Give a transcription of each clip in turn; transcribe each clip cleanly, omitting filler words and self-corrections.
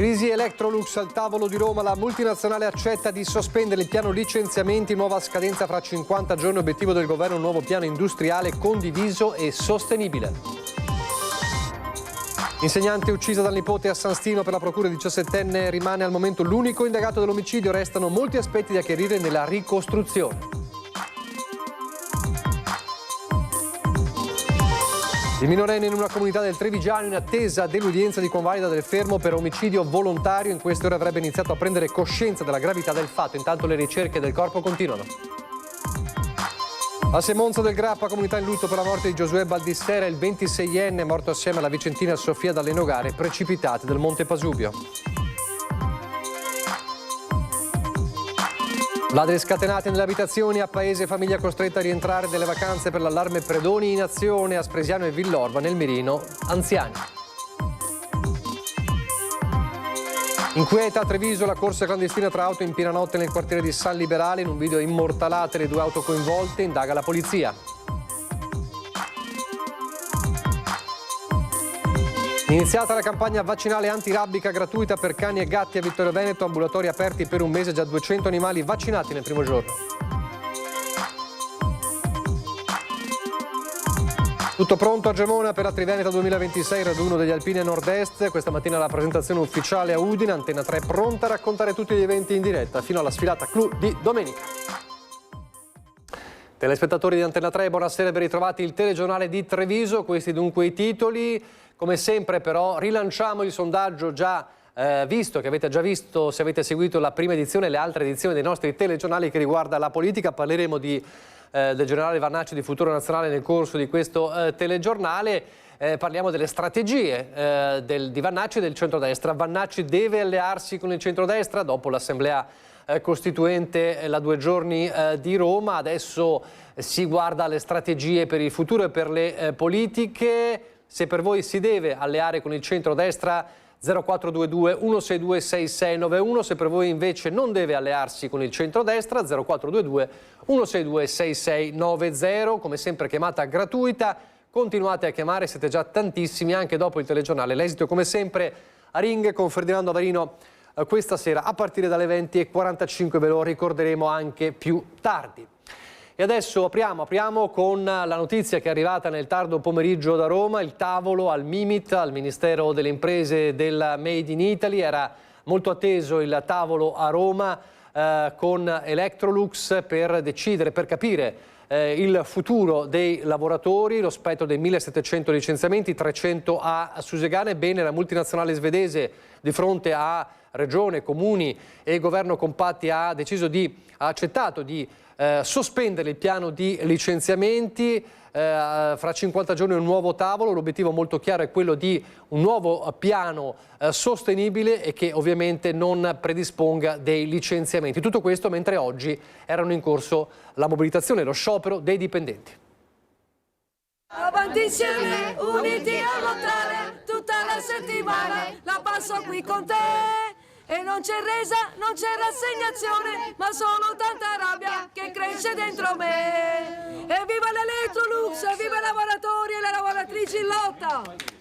Crisi Electrolux al tavolo di Roma, la multinazionale accetta di sospendere il piano licenziamenti, nuova scadenza fra 50 giorni, obiettivo del governo un nuovo piano industriale condiviso e sostenibile. Insegnante uccisa dal nipote a San Stino, per la procura 17enne rimane al momento l'unico indagato dell'omicidio, restano molti aspetti da chiarire nella ricostruzione. Il minorenne in una comunità del Trevigiano in attesa dell'udienza di convalida del fermo per omicidio volontario. In queste ore avrebbe iniziato a prendere coscienza della gravità del fatto. Intanto le ricerche del corpo continuano. A Semonza del Grappa, comunità in lutto per la morte di Giosuè Baldissera, il 26enne morto assieme alla vicentina Sofia dalle Nogare precipitate del Monte Pasubio. Ladri scatenati nelle abitazioni, a Paese famiglia costretta a rientrare dalle vacanze per l'allarme predoni in azione, a Spresiano e Villorba, nel Mirino, anziani. Inquieta a Treviso la corsa clandestina tra auto in piena notte nel quartiere di San Liberale, in un video immortalate le 2 auto coinvolte, indaga la polizia. Iniziata la campagna vaccinale antirabbica gratuita per cani e gatti a Vittorio Veneto, ambulatori aperti per un mese, già 200 animali vaccinati nel primo giorno. Tutto pronto a Gemona per la Triveneta 2026, raduno degli alpini a nord-est. Questa mattina la presentazione ufficiale a Udine, Antena 3 pronta a raccontare tutti gli eventi in diretta fino alla sfilata clou di domenica. Telespettatori di Antena 3, buonasera e ben ritrovati il telegiornale di Treviso. Questi dunque i titoli. Come sempre però rilanciamo il sondaggio già visto, che avete già visto se avete seguito la prima edizione e le altre edizioni dei nostri telegiornali, che riguarda la politica. Parleremo del generale Vannacci di Futuro Nazionale nel corso di questo telegiornale. Parliamo delle strategie di Vannacci e del centrodestra. Vannacci deve allearsi con il centrodestra dopo l'assemblea costituente la 2 giorni di Roma. Adesso si guarda alle strategie per il futuro e per le politiche. Se per voi si deve alleare con il centrodestra, 0422 162 6691, se per voi invece non deve allearsi con il centrodestra, 0422 162 6690, come sempre chiamata gratuita, continuate a chiamare, siete già tantissimi anche dopo il telegiornale. L'esito come sempre a ring con Ferdinando Avarino questa sera a partire dalle 20:45, ve lo ricorderemo anche più tardi. E adesso apriamo con la notizia che è arrivata nel tardo pomeriggio da Roma, il tavolo al Mimit, al Ministero delle Imprese del Made in Italy. Era molto atteso il tavolo a Roma con Electrolux per decidere, per capire il futuro dei lavoratori, lo spettro dei 1700 licenziamenti, 300 a Susegana. Ebbene, la multinazionale svedese di fronte a regione, comuni e governo compatti ha accettato di sospendere il piano di licenziamenti. Fra 50 giorni un nuovo tavolo, l'obiettivo molto chiaro è quello di un nuovo piano sostenibile e che ovviamente non predisponga dei licenziamenti. Tutto questo mentre oggi erano in corso la mobilitazione e lo sciopero dei dipendenti. Avanti insieme, uniti a lottare, tutta la settimana la passo qui con te. E non c'è resa, non c'è rassegnazione, ma solo tanta rabbia che cresce dentro me. Evviva l'Electrolux, evviva i lavoratori e le lavoratrici in lotta!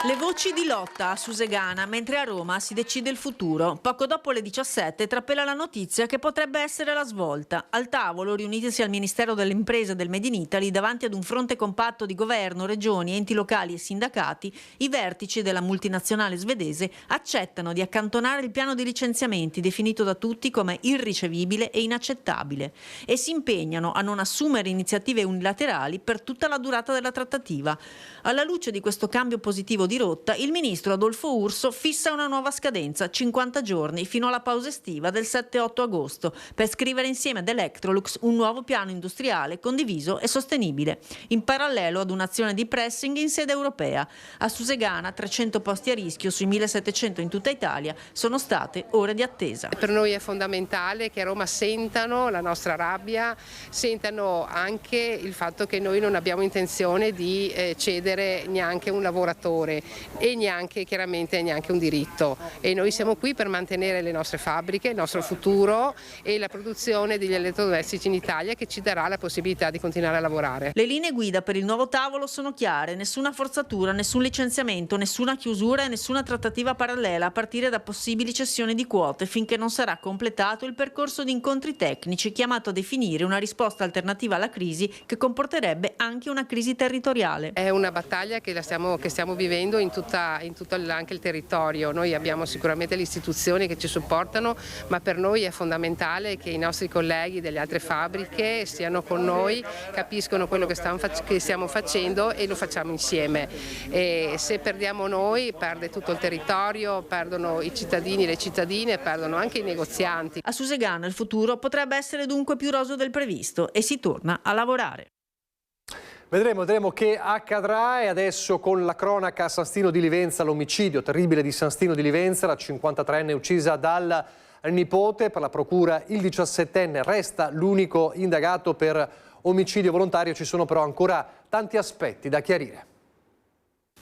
Le voci di lotta a Susegana, mentre a Roma si decide il futuro. Poco dopo le 17 trapela la notizia che potrebbe essere la svolta. Al tavolo, riunitisi al Ministero delle Imprese e del Made in Italy, davanti ad un fronte compatto di governo, regioni, enti locali e sindacati, i vertici della multinazionale svedese accettano di accantonare il piano di licenziamenti, definito da tutti come irricevibile e inaccettabile, e si impegnano a non assumere iniziative unilaterali per tutta la durata della trattativa. Alla luce di questo cambio positivo di rotta, il ministro Adolfo Urso fissa una nuova scadenza, 50 giorni, fino alla pausa estiva del 7-8 agosto, per scrivere insieme ad Electrolux un nuovo piano industriale condiviso e sostenibile, in parallelo ad un'azione di pressing in sede europea. A Susegana, 300 posti a rischio sui 1700 in tutta Italia, sono state ore di attesa. Per noi è fondamentale che a Roma sentano la nostra rabbia, sentano anche il fatto che noi non abbiamo intenzione di cedere neanche un lavoratore. e chiaramente neanche un diritto. E noi siamo qui per mantenere le nostre fabbriche, il nostro futuro e la produzione degli elettrodomestici in Italia, che ci darà la possibilità di continuare a lavorare. Le linee guida per il nuovo tavolo sono chiare: nessuna forzatura, nessun licenziamento, nessuna chiusura e nessuna trattativa parallela, a partire da possibili cessioni di quote, finché non sarà completato il percorso di incontri tecnici chiamato a definire una risposta alternativa alla crisi, che comporterebbe anche una crisi territoriale. È una battaglia che stiamo vivendo in tutto anche il territorio. Noi abbiamo sicuramente le istituzioni che ci supportano, ma per noi è fondamentale che i nostri colleghi delle altre fabbriche siano con noi, capiscono quello che stiamo facendo e lo facciamo insieme. E se perdiamo noi, perde tutto il territorio, perdono i cittadini, le cittadine, perdono anche i negozianti. A Susegana il futuro potrebbe essere dunque più roseo del previsto e si torna a lavorare. Vedremo che accadrà. E adesso con la cronaca a San Stino di Livenza, l'omicidio terribile di San Stino di Livenza, la 53enne uccisa dal nipote. Per la procura il 17enne resta l'unico indagato per omicidio volontario. Ci sono però ancora tanti aspetti da chiarire.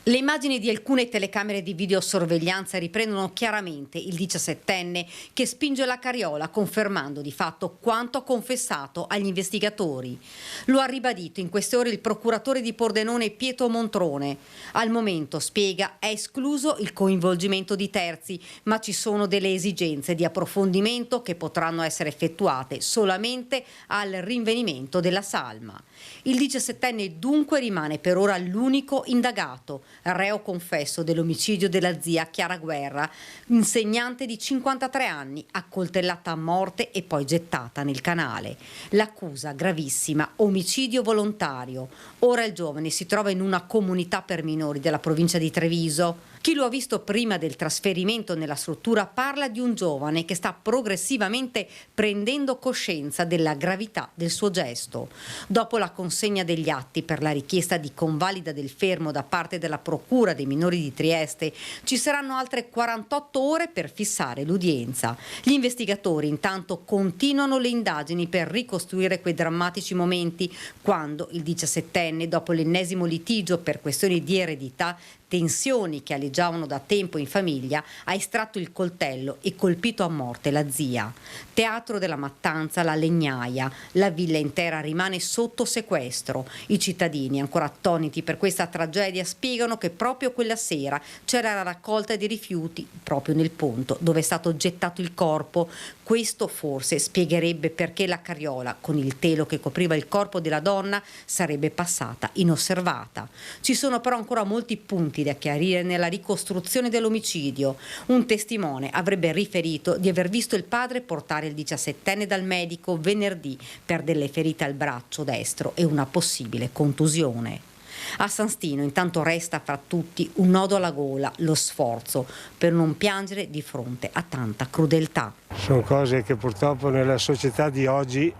Le immagini di alcune telecamere di videosorveglianza riprendono chiaramente il 17enne che spinge la carriola, confermando di fatto quanto ha confessato agli investigatori. Lo ha ribadito in queste ore il procuratore di Pordenone Pietro Montrone. Al momento, spiega, è escluso il coinvolgimento di terzi, ma ci sono delle esigenze di approfondimento che potranno essere effettuate solamente al rinvenimento della salma. Il 17enne dunque rimane per ora l'unico indagato, reo confesso dell'omicidio della zia Chiara Guerra, insegnante di 53 anni, accoltellata a morte e poi gettata nel canale. L'accusa gravissima, omicidio volontario. Ora il giovane si trova in una comunità per minori della provincia di Treviso. Chi lo ha visto prima del trasferimento nella struttura parla di un giovane che sta progressivamente prendendo coscienza della gravità del suo gesto. Dopo la consegna degli atti per la richiesta di convalida del fermo da parte della Procura dei minori di Trieste, ci saranno altre 48 ore per fissare l'udienza. Gli investigatori intanto continuano le indagini per ricostruire quei drammatici momenti quando il 17enne, dopo l'ennesimo litigio per questioni di eredità, tensioni che aleggiavano da tempo in famiglia, ha estratto il coltello e colpito a morte la zia. Teatro della mattanza la legnaia, la villa intera rimane sotto sequestro. I cittadini, ancora attoniti per questa tragedia, spiegano che proprio quella sera c'era la raccolta di rifiuti proprio nel ponto dove è stato gettato il corpo. Questo forse spiegherebbe perché la carriola con il telo che copriva il corpo della donna sarebbe passata inosservata. Ci sono però ancora molti punti da chiarire nella ricostruzione dell'omicidio. Un testimone avrebbe riferito di aver visto il padre portare il 17enne dal medico venerdì per delle ferite al braccio destro e una possibile contusione. A San Stino intanto resta fra tutti un nodo alla gola, lo sforzo per non piangere di fronte a tanta crudeltà. Sono cose che purtroppo nella società di oggi,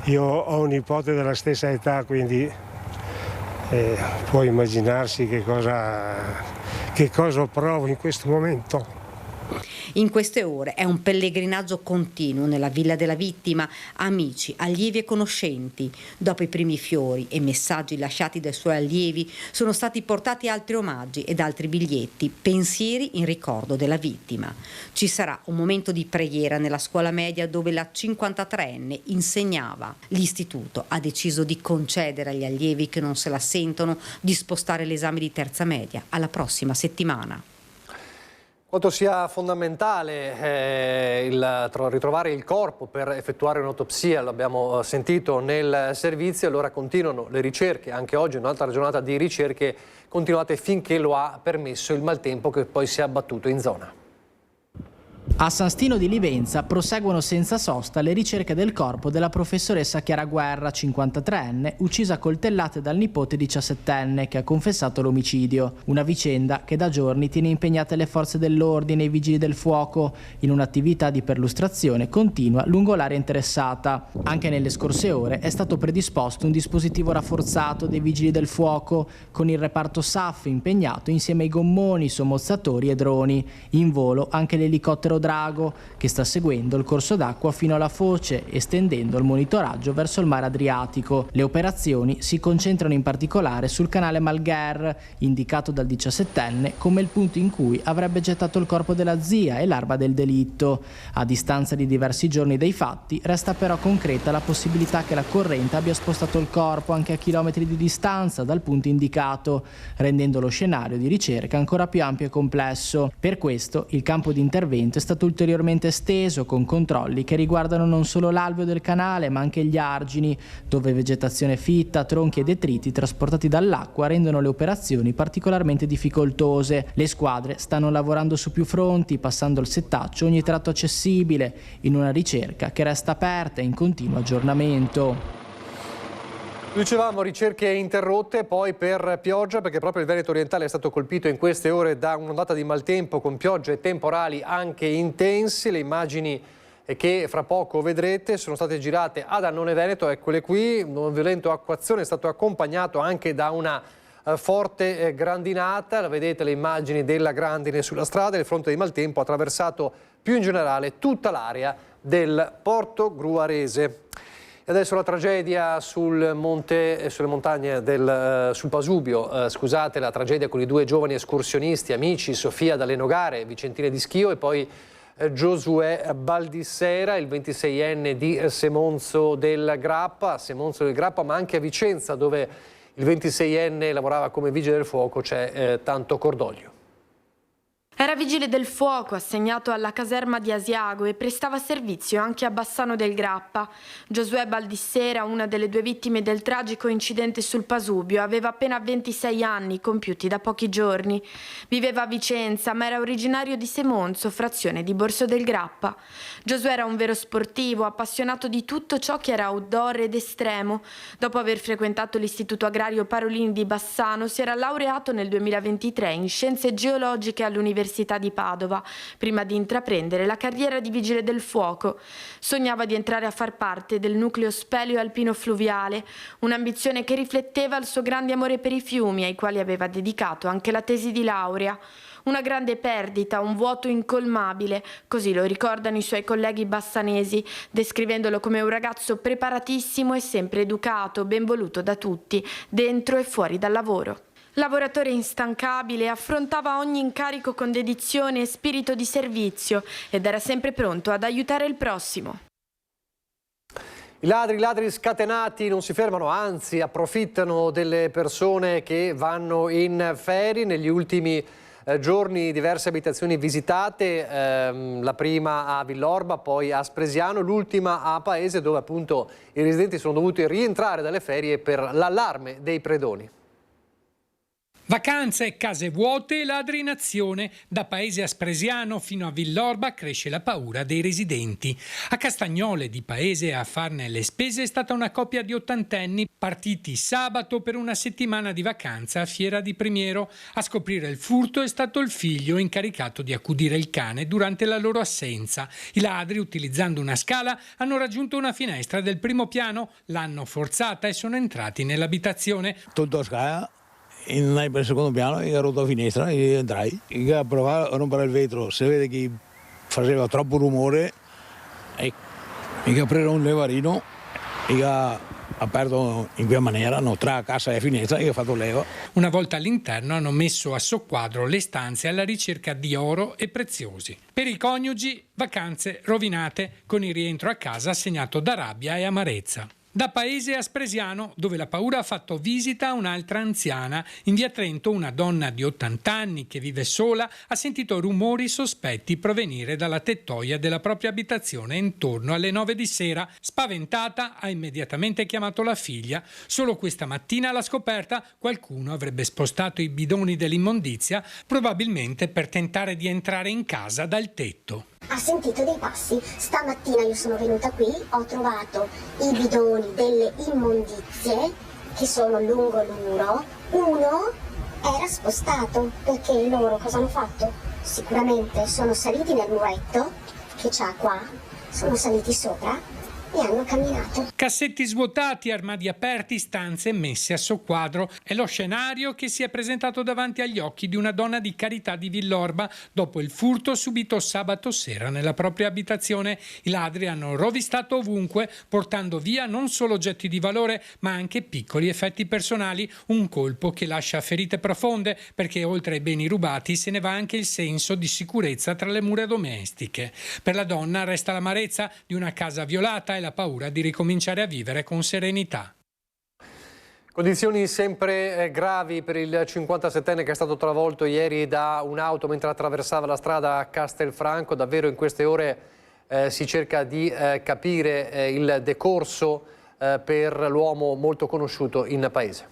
io ho un nipote della stessa età, quindi può immaginarsi che cosa provo in questo momento. In queste ore è un pellegrinaggio continuo nella villa della vittima, amici, allievi e conoscenti. Dopo i primi fiori e messaggi lasciati dai suoi allievi sono stati portati altri omaggi ed altri biglietti, pensieri in ricordo della vittima. Ci sarà un momento di preghiera nella scuola media dove la 53enne insegnava. L'istituto ha deciso di concedere agli allievi che non se la sentono di spostare l'esame di terza media alla prossima settimana. Quanto sia fondamentale ritrovare il corpo per effettuare un'autopsia, l'abbiamo sentito nel servizio. Allora continuano le ricerche, anche oggi un'altra giornata di ricerche continuate finché lo ha permesso il maltempo che poi si è abbattuto in zona. A San Stino di Livenza proseguono senza sosta le ricerche del corpo della professoressa Chiara Guerra, 53enne, uccisa a coltellate dal nipote 17enne che ha confessato l'omicidio. Una vicenda che da giorni tiene impegnate le forze dell'ordine e i vigili del fuoco in un'attività di perlustrazione continua lungo l'area interessata. Anche nelle scorse ore è stato predisposto un dispositivo rafforzato dei vigili del fuoco con il reparto SAF impegnato insieme ai gommoni, sommozzatori e droni. In volo anche l'elicottero l'elicottero Drago, che sta seguendo il corso d'acqua fino alla foce, estendendo il monitoraggio verso il mare Adriatico. Le operazioni si concentrano in particolare sul canale Malgher, indicato dal 17enne come il punto in cui avrebbe gettato il corpo della zia e l'arma del delitto. A distanza di diversi giorni dei fatti, resta però concreta la possibilità che la corrente abbia spostato il corpo anche a chilometri di distanza dal punto indicato, rendendo lo scenario di ricerca ancora più ampio e complesso. Per questo il campo di intervento è stato ulteriormente esteso, con controlli che riguardano non solo l'alveo del canale ma anche gli argini, dove vegetazione fitta, tronchi e detriti trasportati dall'acqua rendono le operazioni particolarmente difficoltose. Le squadre stanno lavorando su più fronti, passando al settaccio ogni tratto accessibile, in una ricerca che resta aperta e in continuo aggiornamento. Dicevamo ricerche interrotte poi per pioggia, perché proprio il Veneto orientale è stato colpito in queste ore da un'ondata di maltempo con piogge temporali anche intense. Le immagini che fra poco vedrete sono state girate ad Annone Veneto, eccole qui. Un violento acquazzone è stato accompagnato anche da una forte grandinata. La vedete le immagini della grandine sulla strada. Il fronte di maltempo ha attraversato più in generale tutta l'area del Porto Gruarese. E adesso la tragedia sul Pasubio, la tragedia con i due giovani escursionisti, amici, Sofia D'Allenogare, vicentine di Schio, e poi Giosuè Baldissera, il 26enne di Semonzo del Grappa, ma anche a Vicenza, dove il 26enne lavorava come vigile del fuoco, c'è tanto cordoglio. Era vigile del fuoco assegnato alla caserma di Asiago e prestava servizio anche a Bassano del Grappa. Giosuè Baldissera, una delle due vittime del tragico incidente sul Pasubio, aveva appena 26 anni, compiuti da pochi giorni. Viveva a Vicenza, ma era originario di Semonzo, frazione di Borso del Grappa. Giosuè era un vero sportivo, appassionato di tutto ciò che era outdoor ed estremo. Dopo aver frequentato l'Istituto Agrario Parolini di Bassano, si era laureato nel 2023 in Scienze Geologiche all'Università di Padova, prima di intraprendere la carriera di vigile del fuoco. Sognava di entrare a far parte del nucleo speleo alpino fluviale, un'ambizione che rifletteva il suo grande amore per i fiumi, ai quali aveva dedicato anche la tesi di laurea. Una grande perdita, un vuoto incolmabile, così lo ricordano i suoi colleghi bassanesi, descrivendolo come un ragazzo preparatissimo e sempre educato, ben voluto da tutti, dentro e fuori dal lavoro. Lavoratore instancabile, affrontava ogni incarico con dedizione e spirito di servizio ed era sempre pronto ad aiutare il prossimo. I ladri scatenati non si fermano, anzi approfittano delle persone che vanno in ferie. Negli ultimi giorni diverse abitazioni visitate, la prima a Villorba, poi a Spresiano, l'ultima a Paese, dove appunto i residenti sono dovuti rientrare dalle ferie per l'allarme dei predoni. Vacanze e case vuote e ladri in azione. Da Paese a Spresiano fino a Villorba cresce la paura dei residenti. A Castagnole di Paese a farne le spese è stata una coppia di ottantenni partiti sabato per una settimana di vacanza a Fiera di Primiero. A scoprire il furto è stato il figlio incaricato di accudire il cane durante la loro assenza. I ladri, utilizzando una scala, hanno raggiunto una finestra del primo piano, l'hanno forzata e sono entrati nell'abitazione. Tutto a scala. Andai per il secondo piano e ho rotto la finestra e entrai. A provare a rompere il vetro, si vede che faceva troppo rumore e mi aprirono un levarino e ha aperto in quella maniera, tra la cassa e la finestra, e ho fatto leva. Una volta all'interno hanno messo a soqquadro le stanze alla ricerca di oro e preziosi. Per i coniugi, vacanze rovinate con il rientro a casa segnato da rabbia e amarezza. Da Paese a Spresiano, dove la paura ha fatto visita a un'altra anziana. In via Trento una donna di 80 anni che vive sola ha sentito rumori sospetti provenire dalla tettoia della propria abitazione intorno alle 9 di sera. Spaventata ha immediatamente chiamato la figlia. Solo questa mattina alla scoperta qualcuno avrebbe spostato i bidoni dell'immondizia, probabilmente per tentare di entrare in casa dal tetto. Ha sentito dei passi. Stamattina io sono venuta qui, ho trovato i bidoni delle immondizie che sono lungo il muro. Uno era spostato perché loro cosa hanno fatto? Sicuramente sono saliti nel muretto che c'ha qua, sono saliti sopra e hanno camminato. Cassetti svuotati, armadi aperti, stanze messe a soqquadro. È lo scenario che si è presentato davanti agli occhi di una donna di Carità di Villorba dopo il furto subito sabato sera nella propria abitazione. I ladri hanno rovistato ovunque, portando via non solo oggetti di valore, ma anche piccoli effetti personali. Un colpo che lascia ferite profonde, perché oltre ai beni rubati se ne va anche il senso di sicurezza tra le mura domestiche. Per la donna resta l'amarezza di una casa violata e la paura di ricominciare a vivere con serenità. Condizioni sempre gravi per il 57enne che è stato travolto ieri da un'auto mentre attraversava la strada a Castelfranco. Davvero in queste ore si cerca di capire il decorso per l'uomo molto conosciuto in paese.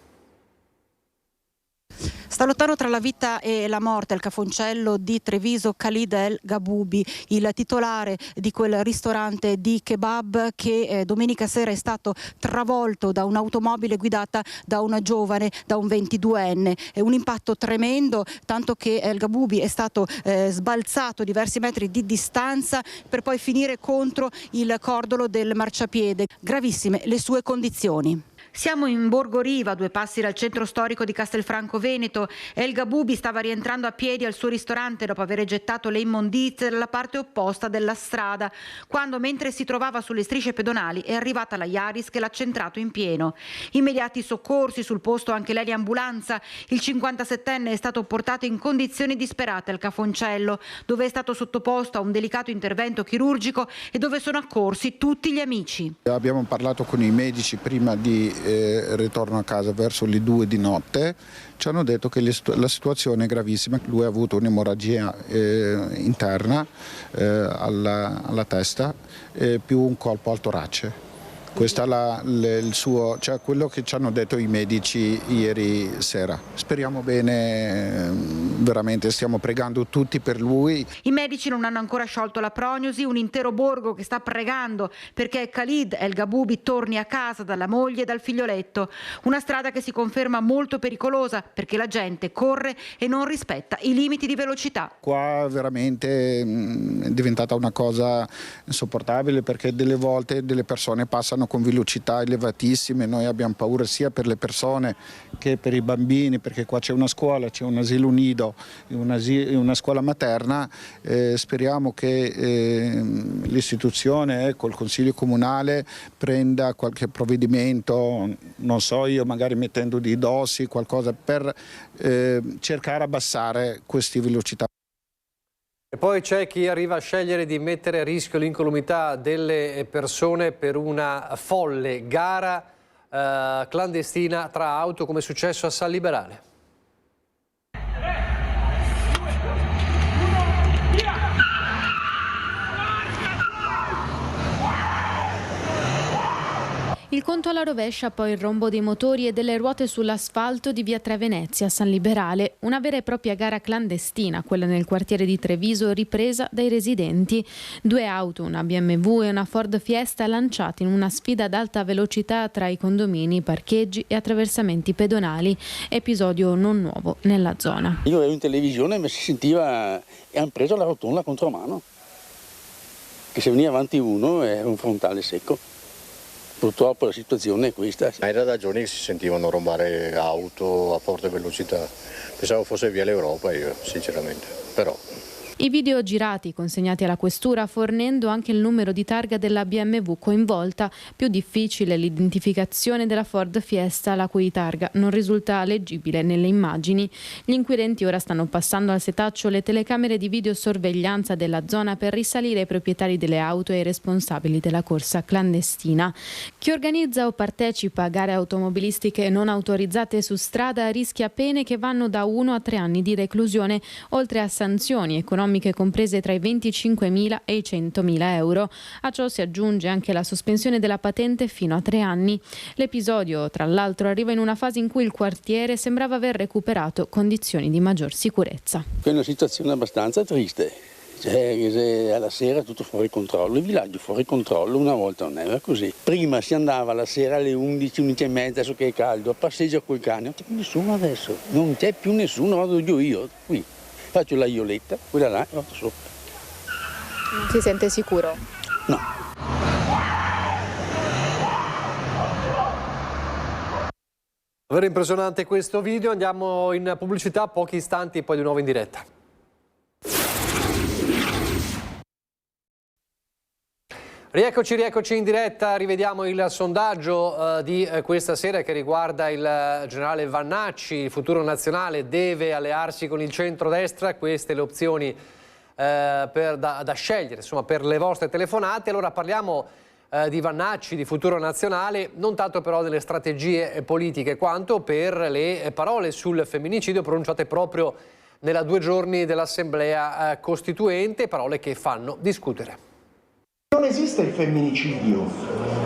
Sta lottando tra la vita e la morte il cafoncello di Treviso, Khalid El Gaboubi, il titolare di quel ristorante di kebab che domenica sera è stato travolto da un'automobile guidata da una giovane, da un 22enne. È un impatto tremendo, tanto che El Gaboubi è stato sbalzato diversi metri di distanza per poi finire contro il cordolo del marciapiede. Gravissime le sue condizioni. Siamo in Borgo Riva, 2 passi dal centro storico di Castelfranco Veneto. El Gaboubi stava rientrando a piedi al suo ristorante dopo aver gettato le immondizie dalla parte opposta della strada, quando mentre si trovava sulle strisce pedonali è arrivata la Yaris che l'ha centrato in pieno. Immediati soccorsi, sul posto anche l'eliambulanza. Il 57enne è stato portato in condizioni disperate al Cafoncello, dove è stato sottoposto a un delicato intervento chirurgico e dove sono accorsi tutti gli amici. Abbiamo parlato con i medici prima di ritorno a casa verso le 2 di notte. Ci hanno detto che la situazione è gravissima. Lui ha avuto un'emorragia interna alla testa più un colpo al torace. Questo è il suo, cioè quello che ci hanno detto i medici ieri sera. Speriamo bene, veramente stiamo pregando tutti per lui. I medici non hanno ancora sciolto la prognosi, un intero borgo che sta pregando perché Khalid El Gaboubi torni a casa dalla moglie e dal figlioletto. Una strada che si conferma molto pericolosa perché la gente corre e non rispetta i limiti di velocità. Qua veramente è diventata una cosa insopportabile perché delle volte delle persone passano con velocità elevatissime. Noi abbiamo paura sia per le persone che per i bambini, perché qua c'è una scuola, c'è un asilo nido, una scuola materna. Speriamo che l'istituzione, col Consiglio Comunale, prenda qualche provvedimento, non so io, magari mettendo dei dossi, qualcosa per cercare di abbassare queste velocità. E poi c'è chi arriva a scegliere di mettere a rischio l'incolumità delle persone per una folle gara clandestina tra auto, come è successo a San Liberale. Il conto alla rovescia, poi il rombo dei motori e delle ruote sull'asfalto di via Tre Venezia a San Liberale. Una vera e propria gara clandestina, quella nel quartiere di Treviso, ripresa dai residenti. 2 auto, una BMW e una Ford Fiesta, lanciate in una sfida ad alta velocità tra i condomini, parcheggi e attraversamenti pedonali. Episodio non nuovo nella zona. Io ero in televisione e si sentiva e hanno preso la rotonda contromano. Che se veniva avanti uno era un frontale secco. Purtroppo la situazione è questa. Era da giorni che si sentivano rubare auto a forte velocità. Pensavo fosse via l'Europa io, sinceramente, però... I video girati consegnati alla questura fornendo anche il numero di targa della BMW coinvolta. Più difficile l'identificazione della Ford Fiesta, la cui targa non risulta leggibile nelle immagini. Gli inquirenti ora stanno passando al setaccio le telecamere di videosorveglianza della zona per risalire ai proprietari delle auto e ai responsabili della corsa clandestina. Chi organizza o partecipa a gare automobilistiche non autorizzate su strada rischia pene che vanno da 1 a 3 anni di reclusione, oltre a sanzioni economiche comprese tra i 25.000 e i 100.000 euro. A ciò si aggiunge anche la sospensione della patente fino a 3 anni. L'episodio, tra l'altro, arriva in una fase in cui il quartiere sembrava aver recuperato condizioni di maggior sicurezza. È una situazione abbastanza triste. Cioè, alla sera tutto fuori controllo, il villaggio fuori controllo, una volta non era così. Prima si andava la sera alle 11, 11:30, adesso che è caldo, a passeggio col cane, non c'è più nessuno adesso, non c'è più nessuno, vado giù io, qui. Faccio la ioletta, quella là e vado sopra. Non si sente sicuro? No. Davvero impressionante questo video, andiamo in pubblicità, pochi istanti, poi di nuovo in diretta. Rieccoci in diretta, rivediamo il sondaggio di questa sera che riguarda il generale Vannacci. Il Futuro Nazionale deve allearsi con il centrodestra, queste le opzioni da scegliere, insomma, per le vostre telefonate. Allora parliamo di Vannacci, di Futuro Nazionale, non tanto però delle strategie politiche quanto per le parole sul femminicidio pronunciate proprio nella 2 giorni dell'Assemblea Costituente, parole che fanno discutere. Non esiste il femminicidio,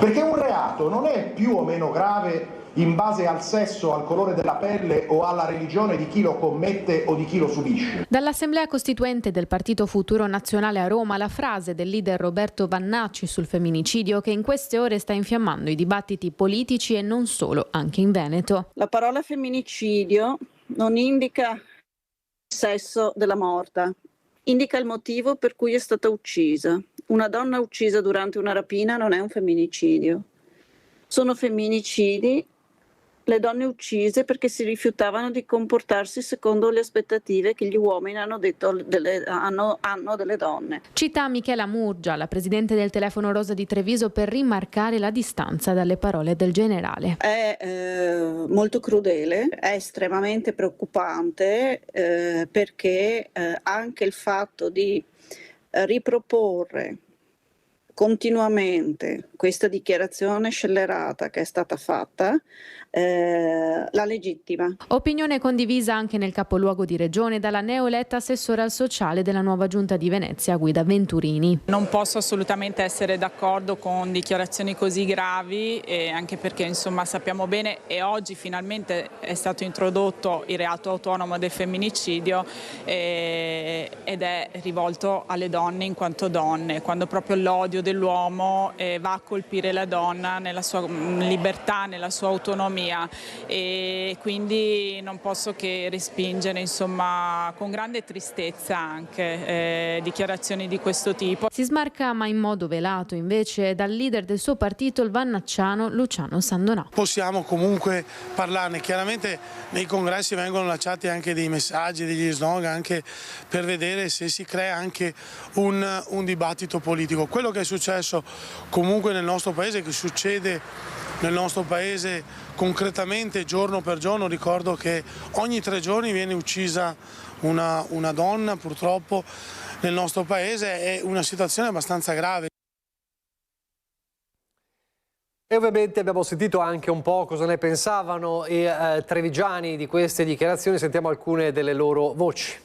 perché un reato non è più o meno grave in base al sesso, al colore della pelle o alla religione di chi lo commette o di chi lo subisce. Dall'Assemblea Costituente del Partito Futuro Nazionale a Roma la frase del leader Roberto Vannacci sul femminicidio che in queste ore sta infiammando i dibattiti politici e non solo, anche in Veneto. La parola femminicidio non indica il sesso della morta, indica il motivo per cui è stata uccisa. Una donna uccisa durante una rapina non è un femminicidio. Sono femminicidi le donne uccise perché si rifiutavano di comportarsi secondo le aspettative che gli uomini hanno delle donne. Cita Michela Murgia, la presidente del Telefono Rosa di Treviso, per rimarcare la distanza dalle parole del generale. È molto crudele, è estremamente preoccupante perché anche il fatto di riproporre continuamente questa dichiarazione scellerata che è stata fatta la legittima. Opinione condivisa anche nel capoluogo di regione dalla neoeletta assessore al sociale della nuova giunta di Venezia, Guida Venturini. Non posso assolutamente essere d'accordo con dichiarazioni così gravi, anche perché insomma sappiamo bene, e oggi finalmente è stato introdotto il reato autonomo del femminicidio ed è rivolto alle donne in quanto donne, quando proprio l'odio dell'uomo va a colpire la donna nella sua libertà, nella sua autonomia, e quindi non posso che respingere insomma con grande tristezza anche dichiarazioni di questo tipo. Si smarca ma in modo velato invece dal leader del suo partito, il vannacciano Luciano Sandonà. Possiamo comunque parlarne, chiaramente nei congressi vengono lanciati anche dei messaggi, degli slogan anche per vedere se si crea anche un dibattito politico. Quello che è successo comunque nel nostro paese, che succede nel nostro paese concretamente giorno per giorno, ricordo che ogni 3 giorni viene uccisa una donna purtroppo nel nostro paese, è una situazione abbastanza grave. E ovviamente abbiamo sentito anche un po' cosa ne pensavano i trevigiani di queste dichiarazioni, sentiamo alcune delle loro voci.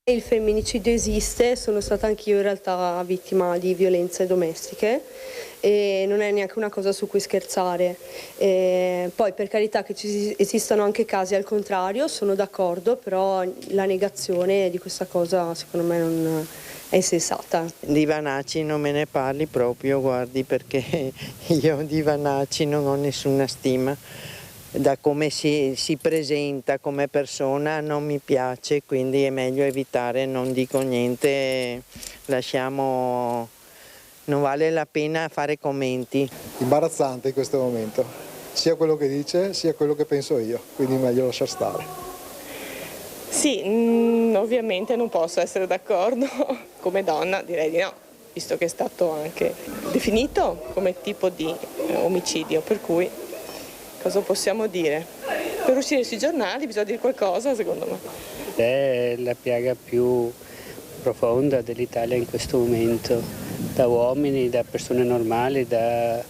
Il femminicidio esiste, sono stata anch'io in realtà vittima di violenze domestiche e non è neanche una cosa su cui scherzare. Poi per carità che esistano anche casi al contrario, sono d'accordo, però la negazione di questa cosa secondo me non è insensata. Di Vannacci non me ne parli proprio, guardi, perché io di Vannacci non ho nessuna stima. Da come si presenta come persona non mi piace, quindi è meglio evitare, non dico niente, lasciamo, non vale la pena fare commenti. Imbarazzante in questo momento, sia quello che dice sia quello che penso io, quindi è meglio lasciar stare. Sì, ovviamente non posso essere d'accordo, come donna direi di no, visto che è stato anche definito come tipo di omicidio, per cui cosa possiamo dire? Per uscire sui giornali bisogna dire qualcosa, secondo me. È la piaga più profonda dell'Italia in questo momento, da uomini, da persone normali, da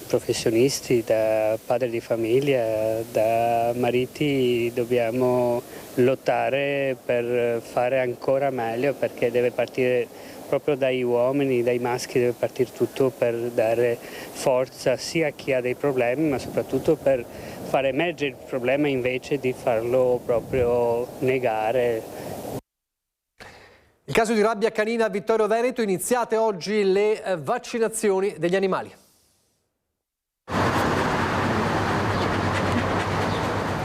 professionisti, da padri di famiglia, da mariti. Dobbiamo lottare per fare ancora meglio, perché deve partire proprio dai uomini, dai maschi, deve partire tutto per dare forza sia a chi ha dei problemi, ma soprattutto per far emergere il problema invece di farlo proprio negare. Il caso di rabbia canina a Vittorio Veneto, iniziate oggi le vaccinazioni degli animali.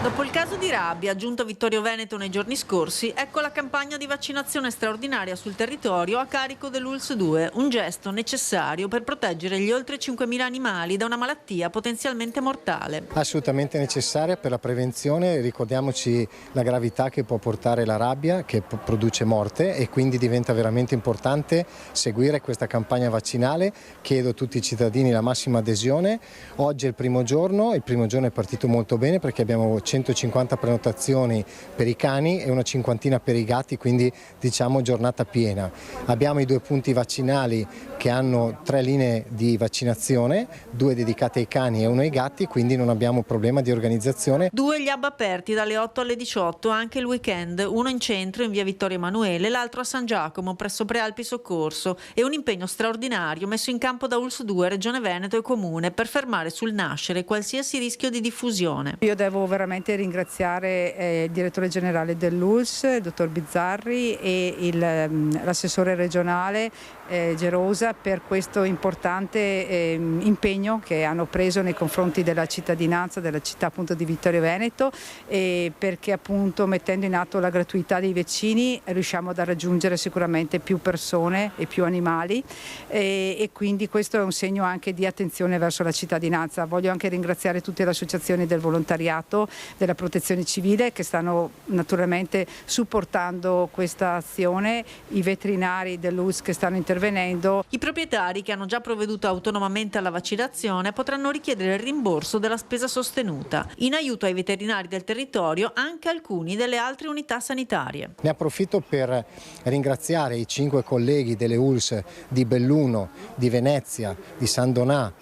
Dopo il caso di rabbia aggiunto Vittorio Veneto nei giorni scorsi, ecco la campagna di vaccinazione straordinaria sul territorio a carico dell'ULSS 2, un gesto necessario per proteggere gli oltre 5.000 animali da una malattia potenzialmente mortale. Assolutamente necessaria per la prevenzione, ricordiamoci la gravità che può portare la rabbia, che produce morte, e quindi diventa veramente importante seguire questa campagna vaccinale. Chiedo a tutti i cittadini la massima adesione. Oggi è il primo giorno è partito molto bene perché abbiamo 150 prenotazioni per i cani e una cinquantina per i gatti, quindi diciamo giornata piena. Abbiamo i 2 punti vaccinali che hanno 3 linee di vaccinazione, 2 dedicate ai cani e 1 ai gatti, quindi non abbiamo problema di organizzazione. 2 gli hub aperti dalle 8 alle 18 anche il weekend, uno in centro in via Vittorio Emanuele, l'altro a San Giacomo presso Prealpi Soccorso, e un impegno straordinario messo in campo da ULSS 2, Regione Veneto e Comune per fermare sul nascere qualsiasi rischio di diffusione. Io devo veramente ringraziare il direttore generale dell'ULSS, il dottor Bizzarri, e l'assessore regionale Gerosa per questo importante impegno che hanno preso nei confronti della cittadinanza della città appunto di Vittorio Veneto, perché appunto mettendo in atto la gratuità dei vaccini riusciamo a raggiungere sicuramente più persone e più animali, e quindi questo è un segno anche di attenzione verso la cittadinanza. Voglio anche ringraziare tutte le associazioni del volontariato, della protezione civile, che stanno naturalmente supportando questa azione, i veterinari dell'ULSS che stanno intervenendo. I proprietari che hanno già provveduto autonomamente alla vaccinazione potranno richiedere il rimborso della spesa sostenuta. In aiuto ai veterinari del territorio anche alcuni delle altre unità sanitarie. Ne approfitto per ringraziare i 5 colleghi delle ULSS di Belluno, di Venezia, di San Donà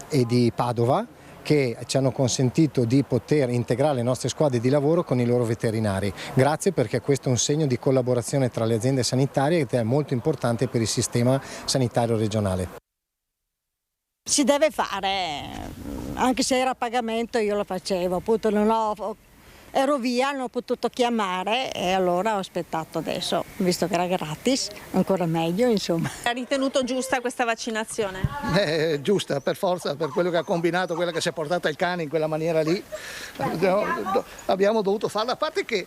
e di Padova, che ci hanno consentito di poter integrare le nostre squadre di lavoro con i loro veterinari. Grazie, perché questo è un segno di collaborazione tra le aziende sanitarie ed è molto importante per il sistema sanitario regionale. Si deve fare, anche se era a pagamento io lo facevo, appunto ero via, non ho potuto chiamare e allora ho aspettato adesso, visto che era gratis, ancora meglio insomma. Ha ritenuto giusta questa vaccinazione? Giusta, per forza, per quello che ha combinato, quella che si è portata il cane in quella maniera lì. Abbiamo dovuto farla, a parte che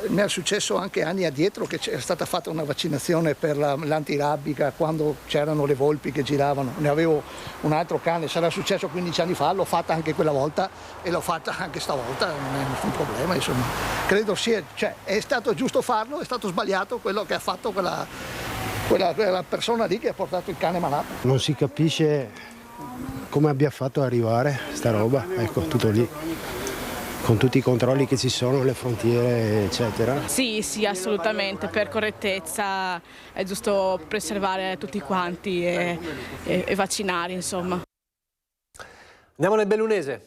mi è successo anche anni addietro che è stata fatta una vaccinazione per l'antirabbica quando c'erano le volpi che giravano. Ne avevo un altro cane, sarà successo 15 anni fa, l'ho fatta anche quella volta e l'ho fatta anche stavolta, non è nessun problema, insomma. Credo sia, è stato giusto farlo, è stato sbagliato quello che ha fatto quella persona lì che ha portato il cane malato. Non si capisce come abbia fatto ad arrivare sta roba, ecco, tutto lì, con tutti i controlli che ci sono, le frontiere eccetera. Sì, assolutamente, per correttezza è giusto preservare tutti quanti e vaccinare, insomma. Andiamo nel bellunese.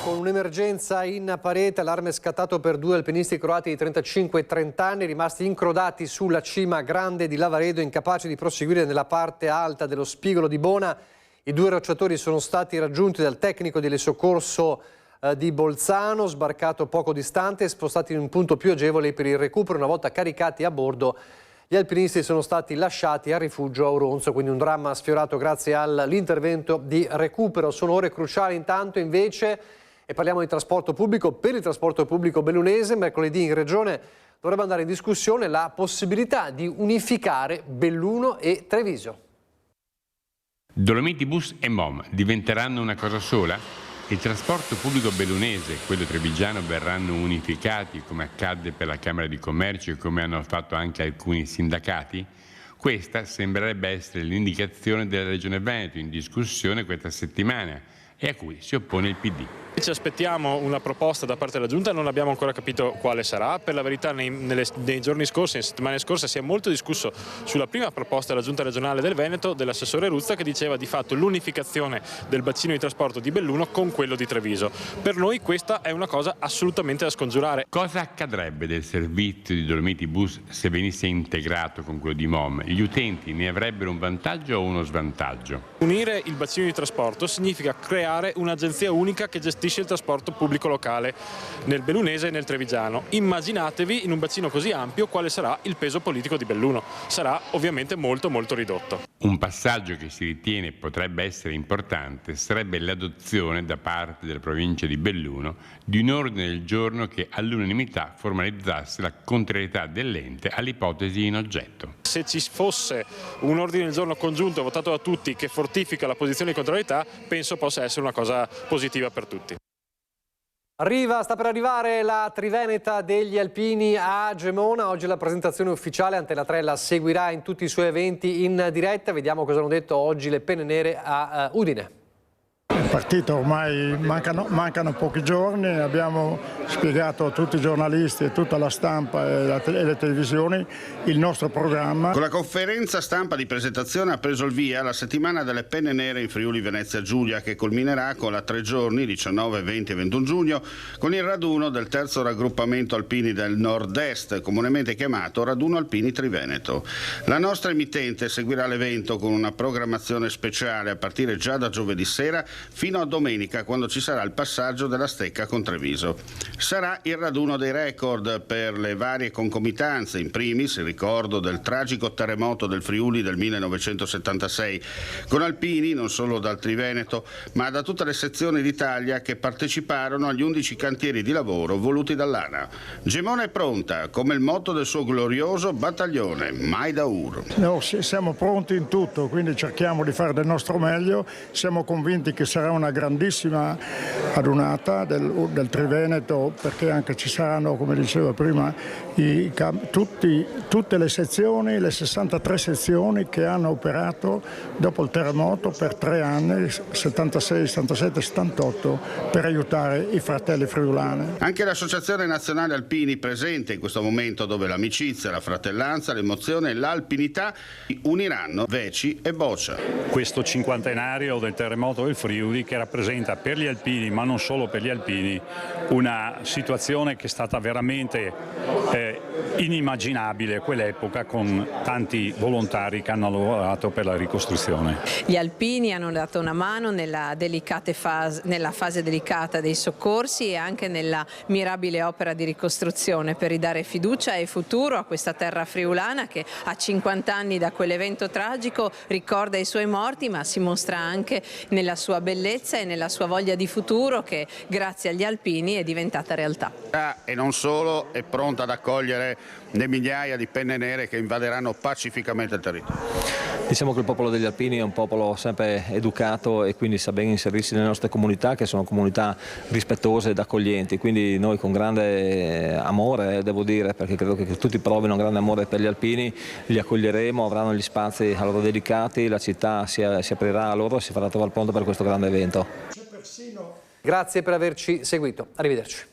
Con un'emergenza in Parete, allarme scattato per 2 alpinisti croati di 35 e 30 anni rimasti incrodati sulla cima grande di Lavaredo, incapaci di proseguire nella parte alta dello spigolo di Bona. I 2 rocciatori sono stati raggiunti dal tecnico di soccorso di Bolzano, sbarcato poco distante e spostati in un punto più agevole per il recupero. Una volta caricati a bordo, gli alpinisti sono stati lasciati a rifugio a Auronzo, quindi un dramma sfiorato grazie all'intervento di recupero. Sono ore cruciali intanto invece, e parliamo di trasporto pubblico. Per il trasporto pubblico bellunese, mercoledì in Regione dovrebbe andare in discussione la possibilità di unificare Belluno e Treviso. Dolomiti Bus e MOM diventeranno una cosa sola? Il trasporto pubblico bellunese e quello trevigiano verranno unificati come accadde per la Camera di Commercio e come hanno fatto anche alcuni sindacati? Questa sembrerebbe essere l'indicazione della Regione Veneto in discussione questa settimana e a cui si oppone il PD. Ci aspettiamo una proposta da parte della Giunta, non abbiamo ancora capito quale sarà. Per la verità nei giorni scorsi, nelle settimane scorse, si è molto discusso sulla prima proposta della Giunta regionale del Veneto dell'assessore Ruzza, che diceva di fatto l'unificazione del bacino di trasporto di Belluno con quello di Treviso. Per noi questa è una cosa assolutamente da scongiurare. Cosa accadrebbe del servizio di Dolomiti Bus se venisse integrato con quello di MOM? Gli utenti ne avrebbero un vantaggio o uno svantaggio? Unire il bacino di trasporto significa creare creare un'agenzia unica che gestisce il trasporto pubblico locale nel bellunese e nel trevigiano. Immaginatevi in un bacino così ampio quale sarà il peso politico di Belluno. Sarà ovviamente molto molto ridotto. Un passaggio che si ritiene potrebbe essere importante sarebbe l'adozione da parte della provincia di Belluno di un ordine del giorno che all'unanimità formalizzasse la contrarietà dell'ente all'ipotesi in oggetto. Se ci fosse un ordine del giorno congiunto votato da tutti che fortifica la posizione di contrarietà, penso possa essere una cosa positiva per tutti. Sta per arrivare la Triveneta degli Alpini a Gemona. Oggi la presentazione ufficiale, Antena 3 la seguirà in tutti i suoi eventi in diretta. Vediamo cosa hanno detto oggi le penne nere a Udine. Il partito ormai mancano pochi giorni, abbiamo spiegato a tutti i giornalisti e tutta la stampa e le televisioni il nostro programma. Con la conferenza stampa di presentazione ha preso il via la settimana delle penne nere in Friuli Venezia Giulia, che culminerà con la 3 giorni, 19, 20 e 21 giugno, con il raduno del terzo raggruppamento alpini del nord-est, comunemente chiamato Raduno Alpini Triveneto. La nostra emittente seguirà l'evento con una programmazione speciale a partire già da giovedì sera fino a domenica, quando ci sarà il passaggio della Stecca con Treviso. Sarà il raduno dei record per le varie concomitanze, in primis il ricordo del tragico terremoto del Friuli del 1976, con alpini non solo dal Triveneto ma da tutte le sezioni d'Italia che parteciparono agli 11 cantieri di lavoro voluti dall'ANA. Gemona è pronta, come il motto del suo glorioso battaglione, mai da Ur. No, siamo pronti in tutto, quindi cerchiamo di fare del nostro meglio, siamo convinti che sarà una grandissima adunata del Triveneto, perché anche ci saranno, come diceva prima, tutte le sezioni, le 63 sezioni che hanno operato dopo il terremoto per 3 anni, 76, 77, 78, per aiutare i fratelli friulani. Anche l'Associazione Nazionale Alpini presente in questo momento, dove l'amicizia, la fratellanza, l'emozione e l'alpinità uniranno Veci e Boccia. Questo cinquantenario del terremoto del Friuli, che rappresenta per gli alpini, ma non solo per gli alpini, una situazione che è stata veramente inimmaginabile a quell'epoca, con tanti volontari che hanno lavorato per la ricostruzione. Gli alpini hanno dato una mano nella fase delicata dei soccorsi e anche nella mirabile opera di ricostruzione per ridare fiducia e futuro a questa terra friulana che a 50 anni da quell'evento tragico ricorda i suoi morti, ma si mostra anche nella sua bellezza e nella sua voglia di futuro, che grazie agli alpini è diventata realtà. E non solo, è pronta ad accogliere le migliaia di penne nere che invaderanno pacificamente il territorio. Diciamo che il popolo degli alpini è un popolo sempre educato e quindi sa ben inserirsi nelle nostre comunità, che sono comunità rispettose ed accoglienti, quindi noi con grande amore, devo dire, perché credo che tutti provino grande amore per gli alpini, li accoglieremo, avranno gli spazi a loro dedicati, la città si aprirà a loro e si farà trovare pronto per questo grande evento. Grazie per averci seguito, arrivederci.